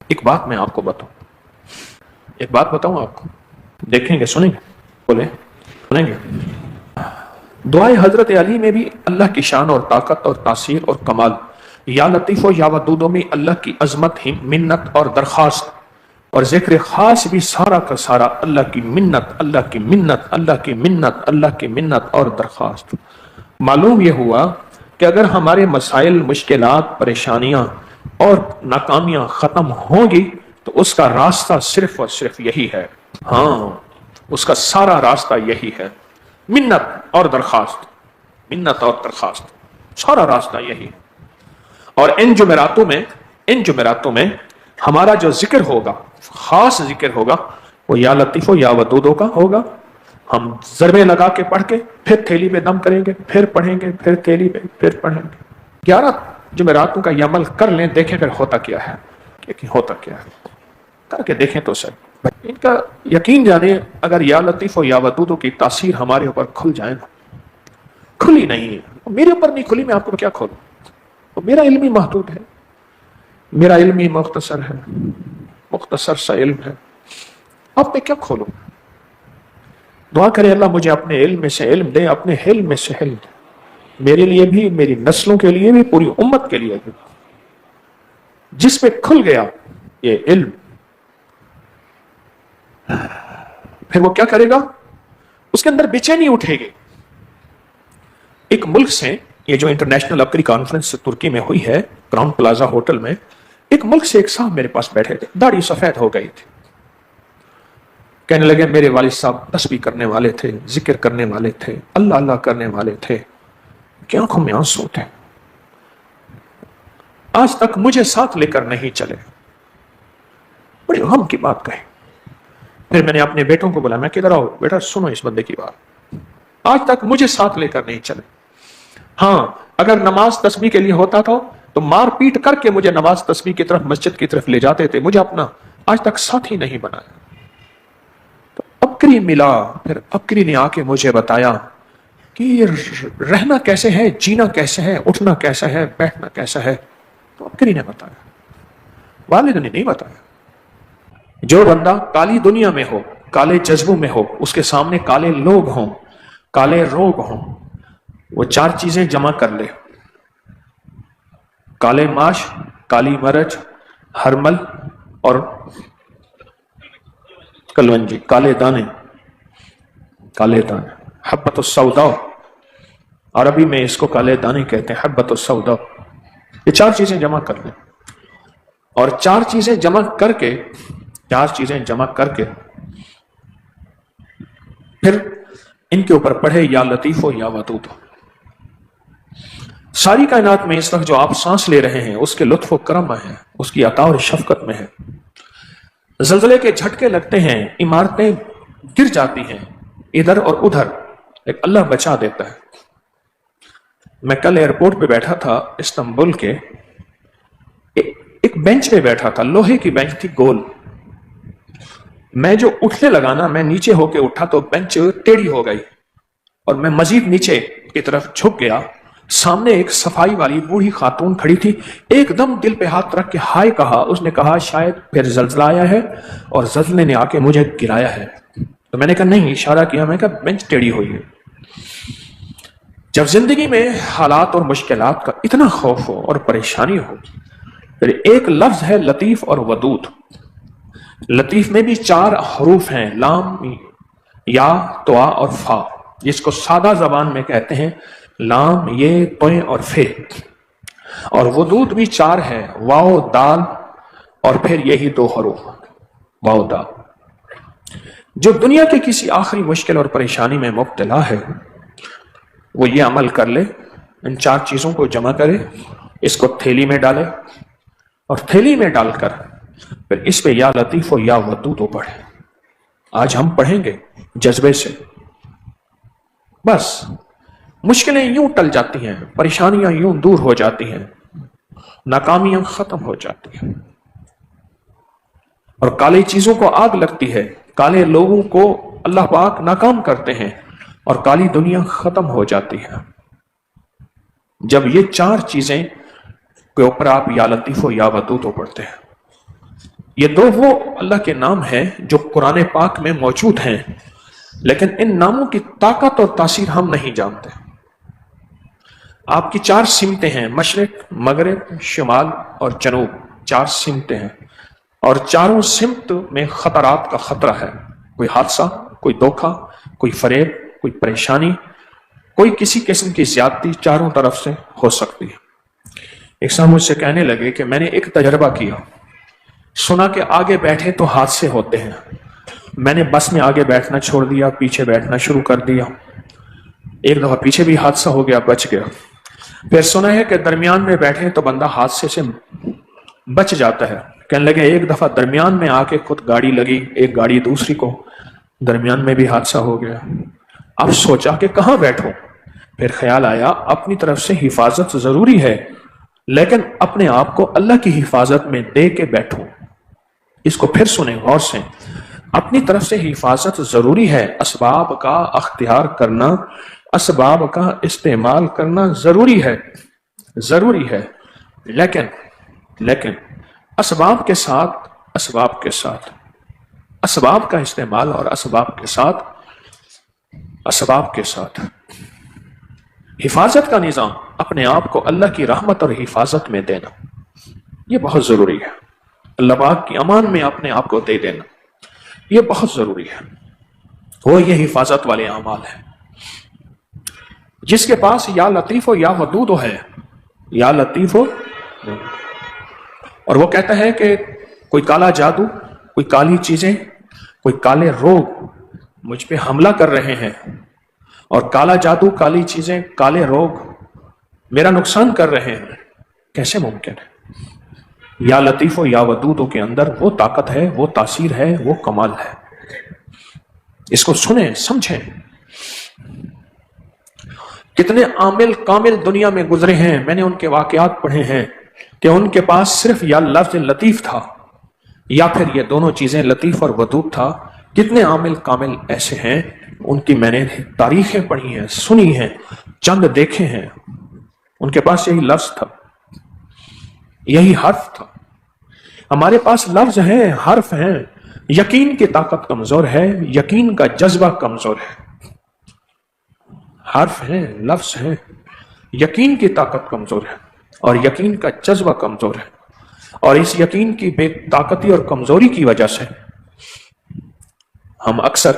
ایک بات میں آپ کو بتاؤں آپ کو، دیکھیں گے، سنیں گے، بولیں سنیں گے۔ دعائے حضرت علی میں بھی اللہ کی شان اور طاقت اور تاثیر اور کمال، یا لطیف و یا ودودوں میں اللہ کی عظمت ہی منت اور درخواست، اور ذکر خاص بھی سارا کا سارا اللہ کی منت، اللہ کی منت، اللہ کی منت، اللہ کی منت اور درخواست۔ معلوم یہ ہوا کہ اگر ہمارے مسائل، مشکلات، پریشانیاں اور ناکامیاں ختم ہوں گی تو اس کا راستہ صرف اور صرف یہی ہے، ہاں اس کا سارا راستہ یہی ہے، منت اور درخواست، منت اور درخواست، سارا راستہ یہی ہے۔ اور ان جمعراتوں میں ہمارا جو ذکر ہوگا، خاص ذکر ہوگا، وہ یا لطیف و یا ودودوں کا ہوگا۔ ہم ضربے لگا کے پڑھ کے پھر تھیلی پہ دم کریں گے، پھر پڑھیں گے، پھر تھیلی پہ، پھر پڑھیں گے۔ 11 جمعراتوں کا یہ عمل کر لیں، دیکھیں پھر ہوتا کیا ہے، ہوتا کیا ہے، کر کے دیکھیں تو صحیح۔ ان کا یقین جانے، اگر یا لطیف و یا ودودوں کی تاثیر ہمارے اوپر کھل جائے نا، کھلی نہیں ہے، میرے اوپر نہیں کھلی، میں آپ کو کیا کھولوں، میرا علم ہی محدود ہے، میرا علم ہی مختصر ہے، مختصر سا علم ہے، اب میں کیا کھولوں؟ دعا کرے اللہ مجھے اپنے علم میں سے علم دے، اپنے علم میں سے علم دے، میرے لیے بھی، میری نسلوں کے لیے بھی، پوری امت کے لیے بھی۔ جس پہ کھل گیا یہ علم، پھر وہ کیا کرے گا؟ اس کے اندر بے چینی اٹھے گی۔ ایک ملک سے، یہ جو انٹرنیشنل عقری کانفرنس ترکی میں ہوئی ہے، کراؤن پلازا ہوٹل میں، ایک ملک سے ایک صاحب میرے پاس بیٹھے تھے، داڑھی سفید ہو گئی تھی، کہنے لگے میرے والد صاحب تسبیح کرنے والے تھے، ذکر کرنے والے تھے، اللہ اللہ کرنے والے تھے، کہ آنکھوں میں آنسو تھے، آج تک مجھے ساتھ لے کر نہیں چلے۔ بڑی غم کی بات کہی۔ پھر میں نے اپنے بیٹوں کو بولا، میں کدھر آؤ بیٹا، سنو اس بندے کی بات، آج تک مجھے ساتھ لے کر نہیں چلے۔ ہاں اگر نماز تسبیح کے لیے ہوتا تھا تو مار پیٹ کر کے مجھے نماز تسبیح کی طرف، مسجد کی طرف لے جاتے تھے، مجھے اپنا آج تک ساتھ ہی نہیں بنایا۔ تو عبقری ملا، پھر عبقری نے آ کے مجھے بتایا کہ یہ رہنا کیسے ہے، جینا کیسے ہے، اٹھنا کیسا ہے، بیٹھنا کیسا ہے، تو عبقری نے بتایا، والد نے نہیں بتایا۔ جو بندہ کالی دنیا میں ہو، کالے جذبوں میں ہو، اس کے سامنے کالے لوگ ہوں، کالے روگ ہوں، وہ 4 چیزیں جمع کر لے: کالے ماش، کالی مرچ، ہرمل اور کلونجی، کالے دانے، کالے دانے، حبۃ السوداء، عربی میں اس کو کالے دانے کہتے ہیں، حبۃ السوداء۔ یہ 4 چیزیں جمع کر لیں، اور 4 چیزیں جمع کر کے پھر ان کے اوپر پڑھے یا لطیف ہو یا ودود ہو۔ ساری کائنات میں اس وقت جو آپ سانس لے رہے ہیں، اس کے لطف و کرم میں ہے، اس کی عطا اور شفقت میں ہے۔ زلزلے کے جھٹکے لگتے ہیں، عمارتیں گر جاتی ہیں ادھر اور ادھر، لیکن اللہ بچا دیتا ہے۔ میں کل ایئرپورٹ پہ بیٹھا تھا استنبول کے، ایک بینچ پہ بیٹھا تھا، لوہے کی بینچ تھی، گول۔ میں جو اٹھنے لگا نا، میں نیچے ہو کے اٹھا تو بینچ ٹیڑھی ہو گئی، اور میں مزید نیچے کی طرف جھک گیا۔ سامنے ایک صفائی والی بوڑھی خاتون کھڑی تھی، ایک دم دل پہ ہاتھ رکھ کے ہائے کہا۔ اس نے کہا شاید پھر زلزلہ آیا ہے اور زلزلے نے آ کے مجھے گرایا ہے۔ تو میں نے کہا نہیں، اشارہ کیا، میں کہا بینچ ٹیڑھی ہوئی ہے۔ جب زندگی میں حالات اور مشکلات کا اتنا خوف ہو اور پریشانی ہو، پھر ایک لفظ ہے لطیف اور ودود۔ لطیف میں بھی 4 حروف ہیں، لام، یا، توا اور فا، جس کو سادہ زبان میں کہتے ہیں لام، یہ، تویں اور فے۔ اور ودود بھی 4 ہے، واو، دال، اور پھر یہی 2 حروف، واو، دال۔ جو دنیا کے کسی آخری مشکل اور پریشانی میں مبتلا ہے، وہ یہ عمل کر لے، ان 4 چیزوں کو جمع کرے، اس کو تھیلی میں ڈالے، اور تھیلی میں ڈال کر پھر اس پہ یا لطیف و یا ودود پڑھے۔ آج ہم پڑھیں گے جذبے سے، بس مشکلیں یوں ٹل جاتی ہیں، پریشانیاں یوں دور ہو جاتی ہیں، ناکامیاں ختم ہو جاتی ہیں، اور کالی چیزوں کو آگ لگتی ہے، کالے لوگوں کو اللہ پاک ناکام کرتے ہیں، اور کالی دنیا ختم ہو جاتی ہے۔ جب یہ 4 چیزیں کے اوپر آپ یا لطیف و یا ودود پڑھتے ہیں، یہ دو وہ اللہ کے نام ہیں جو قرآن پاک میں موجود ہیں، لیکن ان ناموں کی طاقت اور تاثیر ہم نہیں جانتے۔ آپ کی 4 سمتیں ہیں، مشرق، مغرب، شمال اور جنوب، 4 سمتیں ہیں، اور چاروں سمت میں خطرات کا خطرہ ہے۔ کوئی حادثہ، کوئی دھوکہ، کوئی فریب، کوئی پریشانی، کوئی کسی قسم کی زیادتی چاروں طرف سے ہو سکتی ہے۔ ایک صاحب مجھ سے کہنے لگے کہ میں نے ایک تجربہ کیا، سنا کہ آگے بیٹھے تو حادثے ہوتے ہیں، میں نے بس میں آگے بیٹھنا چھوڑ دیا، پیچھے بیٹھنا شروع کر دیا، ایک دفعہ پیچھے بھی حادثہ ہو گیا، بچ گیا۔ پھر سنا ہے کہ درمیان میں بیٹھے تو بندہ حادثے سے بچ جاتا ہے۔ کہنے لگے ایک دفعہ درمیان میں آ کے خود گاڑی لگی، ایک گاڑی دوسری کو، درمیان میں بھی حادثہ ہو گیا۔ اب سوچا کہ کہاں بیٹھوں، پھر خیال آیا اپنی طرف سے حفاظت ضروری ہے، لیکن اپنے آپ کو اللہ کی حفاظت میں دے کے بیٹھوں۔ اس کو پھر سنیں غور سے، اپنی طرف سے حفاظت ضروری ہے، اسباب کا اختیار کرنا، اسباب کا استعمال کرنا ضروری ہے، لیکن اسباب کے ساتھ اسباب کا استعمال اور اسباب کے ساتھ حفاظت کا نظام، اپنے آپ کو اللہ کی رحمت اور حفاظت میں دینا، یہ بہت ضروری ہے۔ اللہ پاک کی امان میں اپنے آپ کو دے دینا، یہ بہت ضروری ہے۔ وہ یہ حفاظت والے اعمال ہیں۔ جس کے پاس یا لطیف ہو یا ودود ہے، یا لطیف ہو، اور وہ کہتا ہے کہ کوئی کالا جادو، کوئی کالی چیزیں، کوئی کالے روگ مجھ پہ حملہ کر رہے ہیں، اور کالا جادو، کالی چیزیں، کالے روگ میرا نقصان کر رہے ہیں، کیسے ممکن ہے؟ یا لطیف و یا ودودوں کے اندر وہ طاقت ہے، وہ تاثیر ہے، وہ کمال ہے۔ اس کو سنیں، سمجھیں۔ کتنے عامل کامل دنیا میں گزرے ہیں، میں نے ان کے واقعات پڑھے ہیں کہ ان کے پاس صرف یا لفظ لطیف تھا یا پھر یہ دونوں چیزیں لطیف اور ودود تھا۔ کتنے عامل کامل ایسے ہیں، ان کی میں نے تاریخیں پڑھی ہیں، سنی ہیں، چند دیکھے ہیں، ان کے پاس یہی لفظ تھا، یہی حرف تھا۔ ہمارے پاس لفظ ہیں، حرف ہیں، یقین کی طاقت کمزور ہے، یقین کا جذبہ کمزور ہے۔ حرف ہیں، لفظ ہیں، یقین کی طاقت کمزور ہے اور یقین کا جذبہ کمزور ہے، اور اس یقین کی بے طاقتی اور کمزوری کی وجہ سے ہم اکثر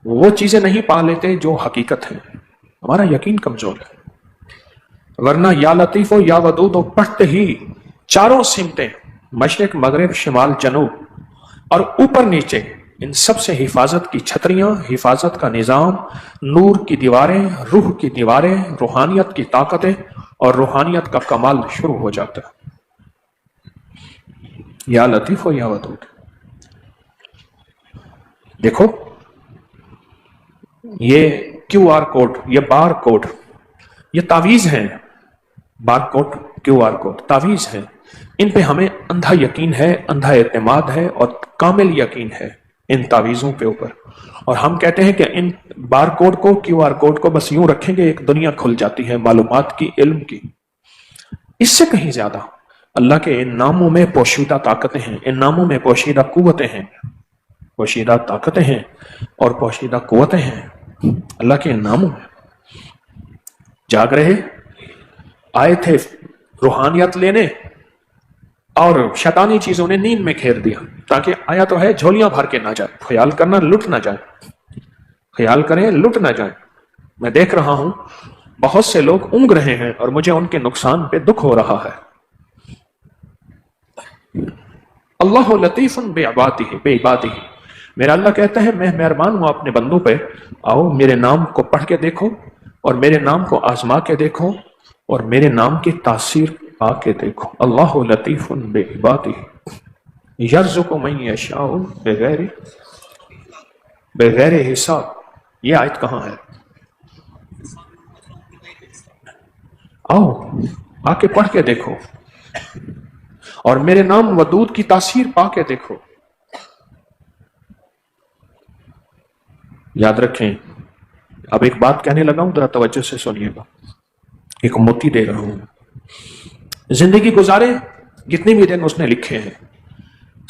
وہ چیزیں نہیں پا لیتے جو حقیقت ہیں، ہمارا یقین کمزور ہے۔ ورنہ یا لطیف و یا ودود و پڑھتے ہی چاروں سمتیں، مشرق، مغرب، شمال، جنوب اور اوپر نیچے، ان سب سے حفاظت کی چھتریاں، حفاظت کا نظام، نور کی دیواریں، روح کی دیواریں، روحانیت کی طاقتیں اور روحانیت کا کمال شروع ہو جاتا ہے۔ یا لطیف و یا ودود۔ دیکھو یہ کیو آر کوڈ، یہ بار کوڈ، یہ تعویذ ہیں۔ Bar code, Q R code تعویذ ہیں، ان پہ ہمیں اندھا یقین ہے، اندھا اعتماد ہے اور کامل یقین ہے ان تعویذوں پہ اوپر، اور ہم کہتے ہیں کہ ان بار کوڈ کو، کیو آر کوڈ کو بس یوں رکھیں گے ایک دنیا کھل جاتی ہے معلومات کی، علم کی۔ اس سے کہیں زیادہ اللہ کے ان ناموں میں پوشیدہ طاقتیں ہیں، ان ناموں میں پوشیدہ قوتیں ہیں، پوشیدہ طاقتیں ہیں اور پوشیدہ قوتیں ہیں اللہ کے ان ناموں میں۔ جاگ رہے آئے تھے روحانیت لینے اور شیطانی چیزوں نے نیند میں گھیر دیا، تاکہ آیا تو ہے جھولیاں بھر کے نہ جائے، خیال کرنا لٹ نہ جائے، خیال کریں لٹ نہ جائیں۔ میں دیکھ رہا ہوں بہت سے لوگ اونگ رہے ہیں اور مجھے ان کے نقصان پہ دکھ ہو رہا ہے۔ اللہ لطیف بعبادہ، میرا اللہ کہتا ہے میں مہربان ہوں اپنے بندوں پہ، آؤ میرے نام کو پڑھ کے دیکھو اور میرے نام کو آزما کے دیکھو اور میرے نام کی تاثیر پا کے دیکھو۔ اللہ لطیف بعبادہ یرزق من یشاء بغیر حساب۔ یہ آیت کہاں ہے؟ آؤ آ کے پڑھ کے دیکھو اور میرے نام ودود کی تاثیر پا کے دیکھو۔ یاد رکھیں، اب ایک بات کہنے لگا ہوں، ذرا توجہ سے سنیے گا، ایک موتی دے رہا ہوں۔ زندگی گزارے، جتنے بھی دن اس نے لکھے ہیں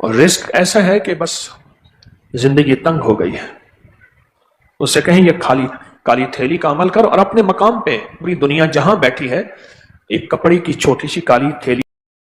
اور رزق ایسا ہے کہ بس زندگی تنگ ہو گئی ہے. اس سے کہیں یہ کالی تھیلی کا عمل کر اور اپنے مقام پہ پوری دنیا جہاں بیٹھی ہے ایک کپڑے کی چھوٹی سی کالی تھیلی